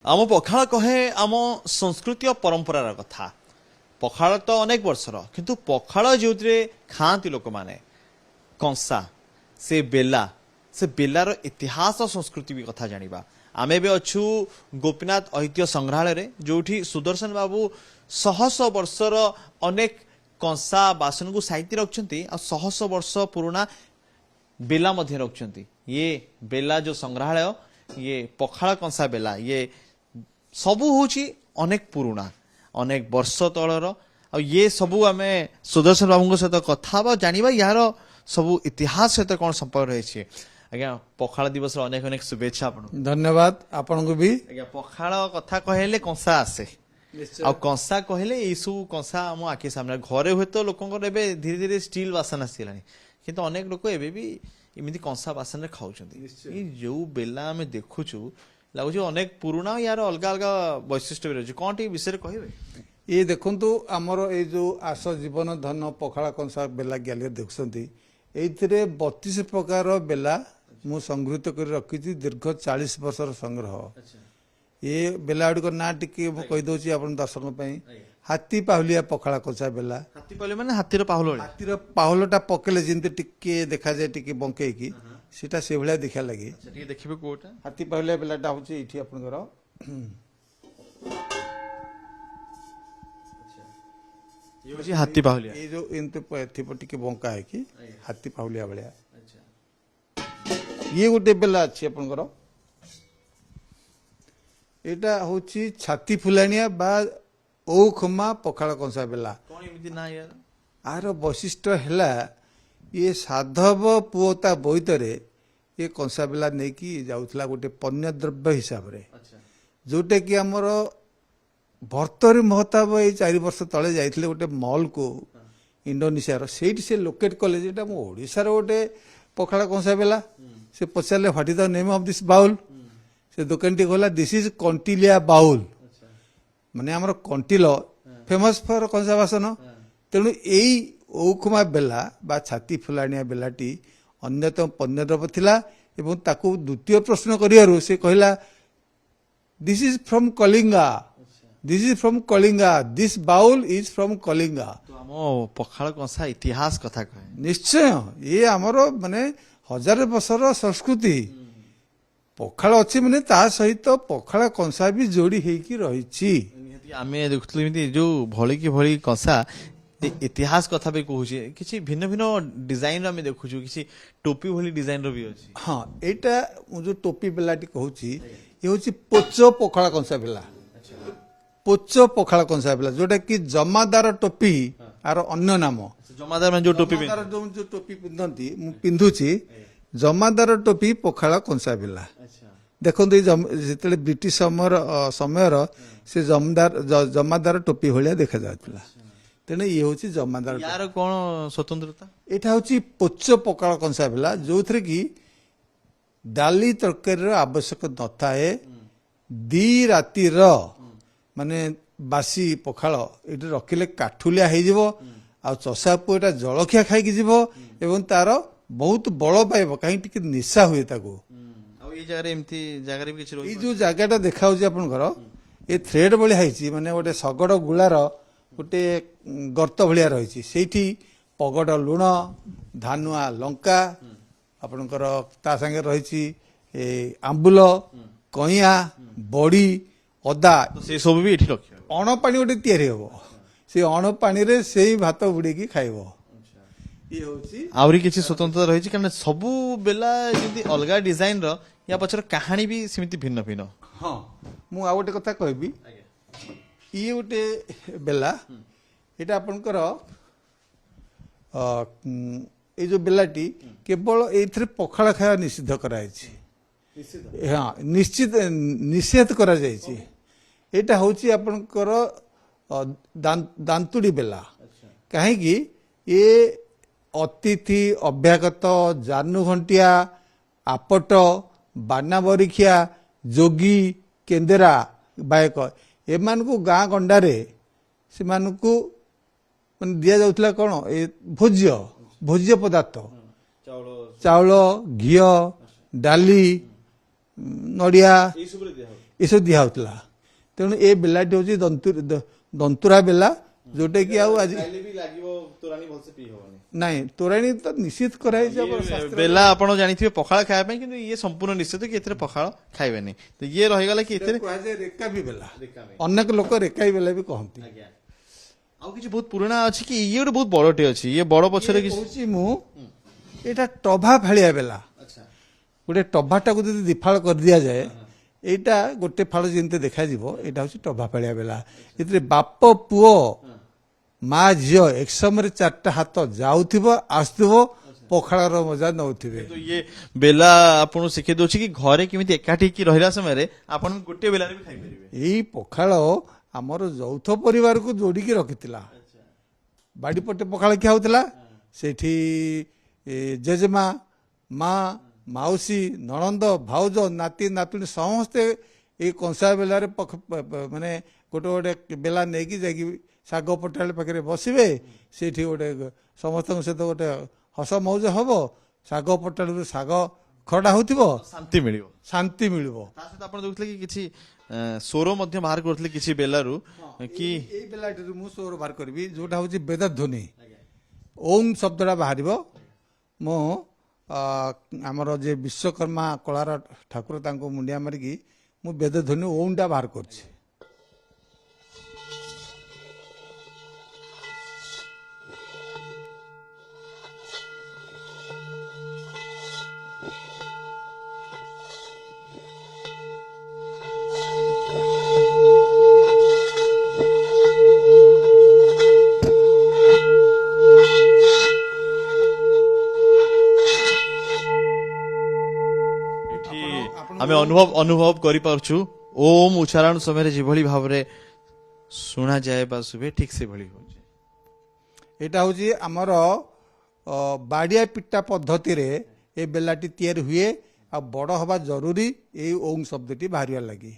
आम पखाल कहे आम संस्कृति और परंपरार कथा पखाल तो अनेक वर्षर किंतु पखाल जो खाती लोक माने कंसा से बेलार इतिहास और संस्कृति भी कथा जानिबा आमे भी अच्छु गोपीनाथ ऐतिह्य संग्रहालय जो सुदर्शन बाबू शह शह वर्षर अनेक कंसा बासन को साइती रखछंती और शह शह वर्ष पुराना बेला मध्य रखछंती। ये बेला जो संग्रहालय ये पखाल कंसा बेला ये सबू होची अनेक पुराना अनेक वर्ष तलर और ये सबू आम सुदर्शन बाबू सहित कथा जानिबा यार सबू इतिहास सहित कौन संपर्क रही। आज्ञा पखाल दिवस अनेक अनेक शुभेच्छा आपन धन्यवाद आपन को भी। आज्ञा पखाल कथा कहले कंसा आसे आ कंसा कहले ये सब कंसा आम आखि सामने घरे हुए तो लोक धीरे धीरे स्टील बासन आसला किंतु अनेक लोक एबे भी इमिति कंसा बासन खाऊछंती। जो बेला आम देखुचु लगुच अनेक पुराना यार अलग अलग वैशिष्ट भी रही कौन टी विषय कहे ये देखु आमर ये जो आस जीवन धन पखाला कंसा बेला गैलरी देखुं ये 32 प्रकार बेला मु संगृहित कर रखी दीर्घ 40 वर्षर संग्रह। ये बेला गुड़ ना टी कहीदे आप दर्शक हाथी पाहुलिया पखाला कंसा बेला हाथी पाहुलिया माने हाथीर पाहुल हाथीर पाहुलटा पकेले जमी टिके देखा जाए टी बंकई सीटा से भाया देखा लगे देखिए कोटा हाथी पाहुलिया बेलाटा हूँ ये आपंकर हाथी पाहुलिया ये जो एमती टिके बंका है कि हाथी पाहुलिया भाया ये गोटे बेला अच्छी आपंकर एटा हूँ छाती फुलाणिया बा ओखमा पखाल कंसा बेला आर वैशिष्ट्य है ये साधव पुओता बोईतरे ये कंसा बेला नहीं कि जाऊला गोटे पण्य द्रव्य हिसाब से जोटा कि आमर भर्तरी महताब ये 4 वर्ष तले जाइए गोटे मॉल को इंडोनेशिया से लोकेट कले जेटा मो ओडिशार गोटे पखाला कंसा बेला से पचारे what is the name of this bowl से दुकान टी कहला दिस इज कंटिलिया बाउल माने आमर कंटिल फेमस फॉर कंसा बासन तेणु यही ओखमा बेला बा छाती फुलाणिया बेलाटी अन्यतम पण्यद्रव्य थिला एवं ताकू द्वितीय प्रश्न करियारु से कहला this is from Kalinga this is from Kalinga this bowl is from Kalinga. तो आम पखाल कंसा इतिहास कथा कहे निश्चय ये आमर माने 1000 वर्षर संस्कृति पखाल अच्छी माने ता सहित पखाल कंसा भी जोड़ी हेकी रहिछि। आमे देखुतली जो भली की भली कंसा इतिहास कथा भी कहूँ कि भिन्न भिन्न डिजाइन आम देखु कि टोपी भली डिजाइन भी अच्छी। हाँ यहाँ जो टोपी बेलाटी कहूँ ये हूँ पोचो पखाला कंसा बेला पोचो पखाला कंसा बेला जोटा कि जमादार टोपी आर अन्य नाम जमादार में जो टोपी जो टोपी पिंधती पिंधुची जमादार टोपी पखाला कंसा बेला देखो जिते ब्रिटिश समय से जमादार टोपी भाया देखा जाता तेणु ये हूँ जमादार यार कौन स्वतंत्रता यहाँ हूँ पोच पखाला कंसा बेला जो थे कि डाली तरकारी आवश्यक न थाए दी रातिर माने बासी पखाल ये रखिले काठुलिया हो चषा पुएटा जलखिया खाई एवं तार बहुत बल पाइब कहीं निशा हुए जो जगह देखा आपंकर ये थ्रेड भाई माने गोटे शगड़ गुलार गोटे गर्त भाया रही से पगड़ लुण धानुआ लंका आपणकर ता संगे रही आंबुल कईया बड़ी अदा से सब भी रखिए अणपाणी गोटे तैयारी हम से अणपाणी रे से भात बुड़ेकी खाइब ये होची आवरी किछि स्वतंत्रता रही कारण सबु बेला जंती अलगा डिजाइन रो या पछर कहानी भी सिमिति भिन्न भिन्न। हाँ मु आ गोटे कथा कहबी ये गोटे बेला एटा आपनकर ये जो बेलाटी केवल ये पखाला खाया निषिद्ध कराई हाँ निश्चित निषेध करा जायछि एटा होची आपनकर दांतुड़ी बेला कहीं ये अतिथि अभ्यागत जानू घंटिया आपट बाना बरिखिया जोगी केंदेरा बायक एमान को गाँ गंडारे से मानकु दि जाउथला कोन ए भोज्य भोज्य पदार्थ चाउल घी डाली नड़िया ଏସବୁ ଦିଆହେଉଥିଲା। ତେଣୁ ଏ ବେଲାଟି ହେଉଛି ଦନ୍ତୁରା ବେଲା, ଯୋଉଟା କି ଆଉ ଆଜି ନାଇଁ ତୋରାଣୀ ତ ନିଶ୍ଚିତ କରାଯାଇଛି ଆମର ଶାସ୍ତ୍ର। ବେଲା ଆପଣ ଜାଣିଥିବେ ପଖାଳ ଖାଇବା ପାଇଁ, କିନ୍ତୁ ଇଏ ସମ୍ପୂର୍ଣ୍ଣ ନିଶ୍ଚିତ କି ଏଥିରେ ପଖାଳ ଖାଇବେନି। ତ ଇଏ ରହିଗଲା କି ଏଥିରେ କୁହାଯାଏ ରେକାବି ବେଲା, ଅନେକ ଲୋକ ରେକାବି ବେଲା ବି କହନ୍ତି। ଆଉ କିଛି ବହୁତ ପୁରୁଣା ଅଛି କି ଇଏ ଗୋଟେ ବହୁତ ବଡଟେ ଅଛି, ଇଏ ବଡ ପଛରେ ଇଏ କିଛି କହୁଛି ମୁଁ ଏଇଟା ଟଭା ଫାଳିଆ ବେଲା। ଗୋଟେ ଟଭାଟାକୁ ଯଦି ଦିଫାଳ କରିଦିଆଯାଏ, ଏଇଟା ଗୋଟେ ଫାଳ ଯେମିତି ଦେଖାଯିବ, ଏଇଟା ହଉଛି ଟଭା ଫାଳିଆ ବେଲା। ଏଥିରେ ବାପ ପୁଅ ମା ଝିଅ ଏକ ସମୟରେ ଚାରିଟା ହାତ ଯାଉଥିବ ଆସୁଥିବ, ପଖାଳର ମଜା ନଉଥିବେ। ତ ଇଏ ବେଲା ଆପଣଙ୍କୁ ଶିଖେଇ ଦଉଛି କି ଘରେ କେମିତି ଏକାଠି ହେଇକି ରହିଲା ସମୟରେ ଆପଣ ଗୋଟେ ବେଲାରେ ବି ଖାଇପାରିବେ। ଏଇ ପଖାଳ ଆମର ଯୌଥ ପରିବାରକୁ ଯୋଡ଼ିକି ରଖିଥିଲା। ବାଡ଼ିପଟେ ପଖାଳ ଖିଆ ହଉଥିଲା, ସେଠି ଜେଜେମା, ମା, ମାଉସୀ, ନଣନ୍ଦ, ଭାଉଜ, ନାତି ନାତୁଣୀ ସମସ୍ତେ ଏଇ କଂସା ବେଲାରେ ମାନେ ଗୋଟେ ଗୋଟେ ବେଲା ନେଇକି ଯାଇକି ଶାଗ ପଟାଳ ପାଖରେ ବସିବେ। ସେଇଠି ଗୋଟେ ସମସ୍ତଙ୍କ ସହିତ ଗୋଟେ ହସ ମଉଜ ହବ, ଶାଗ ପଟାଳରୁ ଶାଗ ଖରଡ଼ା ହଉଥିବ, ଶାନ୍ତି ମିଳିବ। ଶାନ୍ତି ମିଳିବ। ତା ସହିତ ଆପଣ ଦେଖୁଥିଲେ କି କିଛି ସ୍ୱର ମଧ୍ୟ ବାହାର କରୁଥିଲେ କିଛି ବେଲାରୁ କି ଏଇ ବେଲାଟିରୁ ମୁଁ ସ୍ୱର ବାହାର କରିବି, ଯୋଉଟା ହଉଛି ବେଦ ଧ୍ୱନି। ଓಂ ଶବ୍ଦଟା ବାହାରିବ। ମୁଁ ଆମର ଯେ ବିଶ୍ୱକର୍ମା କଳାର ଠାକୁର ତାଙ୍କୁ ମୁଣ୍ଡିଆ ମାରିକି ମୁଁ ବେଦ ଧ୍ୱନି ଓଂଟା ବାହାର କରୁଛି। ଏଠି ଆମେ ଅନୁଭବ କରିପାରୁଛୁ ଓମ୍ ଉଚ୍ଚାରଣ ସମୟରେ ଯେଭଳି ଭାବରେ ଶୁଣାଯାଏ ବା ଶୁଭେ ଠିକ ସେଭଳି ହଉଛି। ଏଇଟା ହଉଛି ଆମର ବାଡ଼ିଆ ପିଟା ପଦ୍ଧତିରେ ଏ ବେଲାଟି ତିଆରି ହୁଏ। ଆଉ ବଡ଼ ହବା ଜରୁରୀ ଏଇ ଓଂ ଶବ୍ଦଟି ବାହାରିବା ଲାଗି।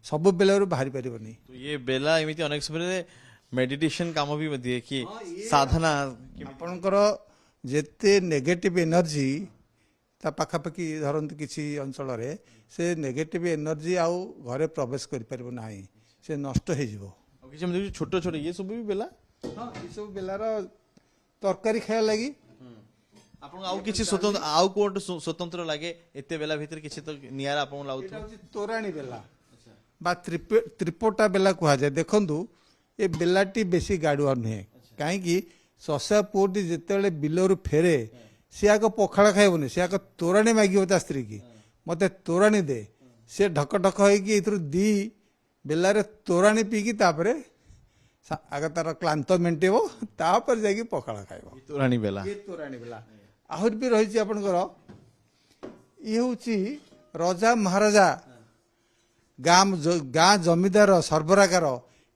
ସବୁ ବେଲାରୁ ବାହାରି ପାରିବନି। ତ ଇଏ ବେଲା ଏମିତି ଅନେକ ସମୟରେ ମେଡିଟେସନ କାମ ବି ଦିଏ କି ସାଧନା। ଆପଣଙ୍କର ଯେତେ ନେଗେଟିଭ ଏନର୍ଜି ତା ପାଖାପାଖି ଧରନ୍ତୁ କିଛି ଅଞ୍ଚଳରେ, ସେ ନେଗେଟିଭ ଏନର୍ଜି ଆଉ ଘରେ ପ୍ରବେଶ କରିପାରିବ ନାହିଁ, ସେ ନଷ୍ଟ ହେଇଯିବ। ଆଉ କିଛି ଏମିତି ଛୋଟ ଛୋଟ ଇଏ ସବୁ ବି ବେଲା। ହଁ, ଏସବୁ ବେଲାର ତରକାରୀ ଖାଇବା ଲାଗି। ଆପଣଙ୍କୁ ଆଉ କିଛି ସ୍ୱତନ୍ତ୍ର ଆଉ କୋଉଠି ସ୍ୱତନ୍ତ୍ର ଲାଗେ ଏତେ ବେଲା ଭିତରେ କିଛି ତ ନିଆରା ଆପଣଙ୍କୁ ଏଇଟା ଲାଗୁଥିବ? ହଉଛି ତୋରାଣୀ ବେଲା ବା ତ୍ରିପୋଟା ବେଲା କୁହାଯାଏ। ଦେଖନ୍ତୁ ଏ ବେଲାଟି ବେଶୀ ଗାଡୁଆ ନୁହେଁ, କାହିଁକି ଶଶା ପୁଅଟି ଯେତେବେଳେ ବିଲରୁ ଫେରେ, ସେ ଆଗ ପଖାଳ ଖାଇବନି, ସେ ଆଗ ତୋରାଣୀ ମାଗିବ ତା ସ୍ତ୍ରୀ କି, ମତେ ତୋରାଣୀ ଦେ। ସେ ଢକ ଢକ ହେଇକି ଏଥିରୁ ଦି ବେଲାରେ ତୋରାଣୀ ପିଇକି ତାପରେ ଆଗ ତାର କ୍ଲାନ୍ତ ମେଣ୍ଟେଇବ, ତାପରେ ଯାଇକି ପଖାଳ ଖାଇବ। ତୋରାଣୀ ବେଲା। ଇଏ ତୋରାଣୀ ବେଲା। ଆହୁରି ବି ରହିଛି ଆପଣଙ୍କର, ଇଏ ହଉଛି ରଜା ମହାରାଜା, ଗାଁ ଜମିଦାର, ସର୍ବରାକାର,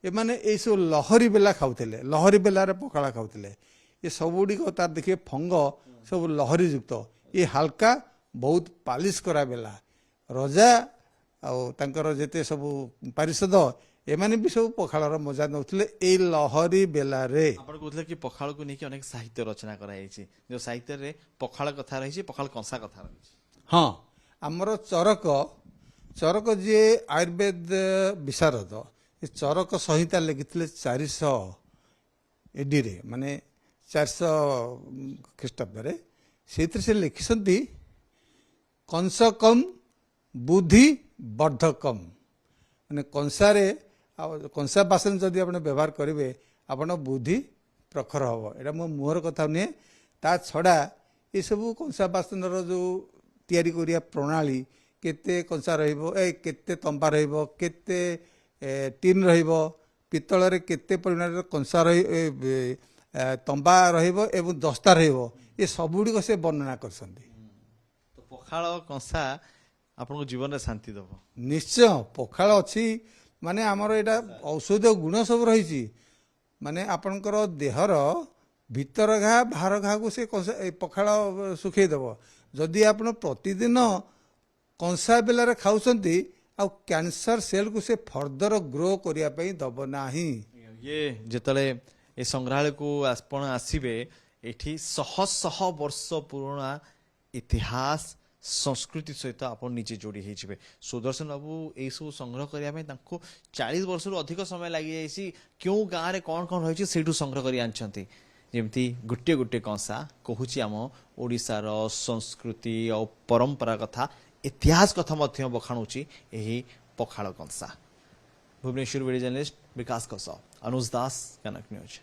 ଏମାନେ ଏଇସବୁ ଲହରୀ ବେଲା ଖାଉଥିଲେ। ଲହରୀ ବେଲାରେ ପଖାଳ ଖାଉଥିଲେ। ଏ ସବୁଗୁଡ଼ିକ ତାର ଦେଖିବେ ଫଙ୍ଗ ସବୁ ଲହରୀ ଯୁକ୍ତ। ଏ ହାଲକା ବହୁତ ପାଲିସ କରା ବେଲା। ରଜା ଆଉ ତାଙ୍କର ଯେତେ ସବୁ ପାରିଷଦ, ଏମାନେ ବି ସବୁ ପଖାଳର ମଜା ନେଉଥିଲେ ଏଇ ଲହରୀ ବେଲାରେ। ଆପଣ କହୁଥିଲେ କି ପଖାଳକୁ ନେଇକି ଅନେକ ସାହିତ୍ୟ ରଚନା କରାଯାଇଛି, ଯୋଉ ସାହିତ୍ୟରେ ପଖାଳ କଥା ରହିଛି, ପଖାଳ କଂସା କଥା ରହିଛି। ହଁ, ଆମର ଚରକ ଯିଏ ଆୟୁର୍ବେଦ ବିଶାରଦ, ଏ ଚରକ ସଂହିତା ଲେଖିଥିଲେ 400 ଏଡିରେ, ମାନେ 400 ଖ୍ରୀଷ୍ଟାବ୍ଦରେ। ସେଇଥିରେ ସେ ଲେଖିଛନ୍ତି କଂସ କମ୍ ବୁଦ୍ଧି ବର୍ଦ୍ଧକମ୍, ମାନେ କଂସାରେ ଆଉ କଂସା ବାସନ ଯଦି ଆପଣ ବ୍ୟବହାର କରିବେ, ଆପଣ ବୁଦ୍ଧି ପ୍ରଖର ହେବ। ଏଇଟା ମୋ ମୁହଁର କଥା ନୁହେଁ। ତା ଛଡ଼ା ଏସବୁ କଂସା ବାସନର ଯେଉଁ ତିଆରି କରିବା ପ୍ରଣାଳୀ, କେତେ କଂସା ରହିବ, କେତେ ତମ୍ବା ରହିବ, କେତେ ଟିନ୍ ରହିବ, ପିତ୍ତଳରେ କେତେ ପରିମାଣର କଂସା ତମ୍ବା ରହିବ ଏବଂ ଦସ୍ତା ରହିବ, ଏ ସବୁଗୁଡ଼ିକ ସେ ବର୍ଣ୍ଣନା କରିଛନ୍ତି। ତ ପଖାଳ କଂସା ଆପଣଙ୍କ ଜୀବନରେ ଶାନ୍ତି ଦବ। ନିଶ୍ଚୟ ପଖାଳ ଅଛି ମାନେ ଆମର ଏଇଟା ଔଷଧୀୟ ଗୁଣ ସବୁ ରହିଛି। ମାନେ ଆପଣଙ୍କର ଦେହର ଭିତର ଘା ବାହାର ଘାକୁ ସେ ପଖାଳ ଶୁଖେଇ ଦେବ। ଯଦି ଆପଣ ପ୍ରତିଦିନ କଂସା ବେଲାରେ ଖାଉଛନ୍ତି, ଆଉ କ୍ୟାନ୍ସର ସେଲ୍କୁ ସେ ଫର୍ଦର ଗ୍ରୋ କରିବା ପାଇଁ ଦେବ ନାହିଁ। ଇଏ ଯେତେବେଳେ ଏ ସଂଗ୍ରହାଳୟକୁ ଆପଣ ଆସିବେ, ଏଠି ଶହ ଶହ ବର୍ଷ ପୁରୁଣା ଇତିହାସ संस्कृति सहित आप निजे जोड़ी होइजिबे सुदर्शन बाबू एई सब संग्रह करिया में तांको 40 वर्ष रु अधिक समय लागि जाइसी क्यों गाँ रे कोन कोन रहिछि सेठू संग्रह करि आनछंती जेमती गुटे गुटे कंसा कहूची आम ओडिशार संस्कृति और परंपरा कथा इतिहास कथा मध्य बखाणुची एही पखाळ कंसा भुवनेश्वर वीडियो जर्नलिस्ट विकास कस अनुज दास कनक न्यूज।